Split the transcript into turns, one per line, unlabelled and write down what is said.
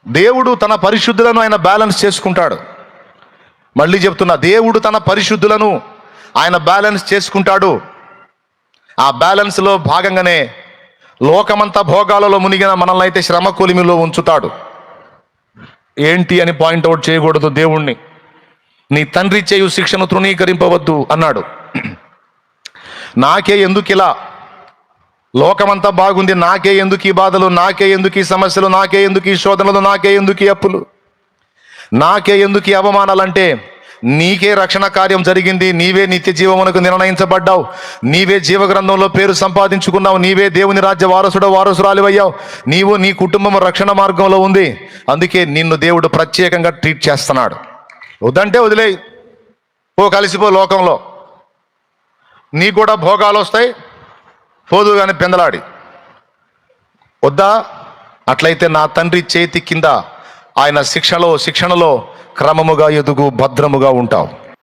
దేవుడు తన పరిశుద్ధులను ఆయన బ్యాలెన్స్ చేసుకుంటాడు. మళ్ళీ చెప్తున్నా, దేవుడు తన పరిశుద్ధులను ఆయన బ్యాలెన్స్ చేసుకుంటాడు. ఆ బ్యాలెన్స్లో భాగంగానే లోకమంతా భోగాలలో మునిగిన మనల్ని అయితే శ్రమ కొలిమిలో ఉంచుతాడు. ఏంటి అని పాయింట్అవుట్ చేయకూడదు దేవుణ్ణి. నీ తండ్రి చేయు శిక్షను తృణీకరింపవద్దు అన్నాడు. నాకే ఎందుకు ఇలా, లోకమంతా బాగుంది, నాకే ఎందుకు ఈ బాధలు, నాకే ఎందుకు ఈ సమస్యలు, నాకే ఎందుకు ఈ శోధనలు, నాకే ఎందుకు ఈ అప్పులు, నాకే ఎందుకు ఈ అవమానాలంటే నీకే రక్షణ కార్యం జరిగింది. నీవే నిత్య జీవమునకు నిర్ణయించబడ్డావు. నీవే జీవగ్రంథంలో పేరు సంపాదించుకున్నావు. నీవే దేవుని రాజ్య వారసురాలివయ్యావు. నీవు నీ కుటుంబం రక్షణ మార్గంలో ఉంది. అందుకే నిన్ను దేవుడు ప్రత్యేకంగా ట్రీట్ చేస్తున్నాడు. వద్దంటే వదిలేయి, కలిసిపో లోకంలో. నీ కూడా భోగాలు వస్తాయి, పోదు కానీ పెందలాడి. వద్దా? అట్లయితే నా తండ్రి చేతి కింద ఆయన శిక్షణలో క్రమముగా ఎదుగు, భద్రముగా ఉంటావు.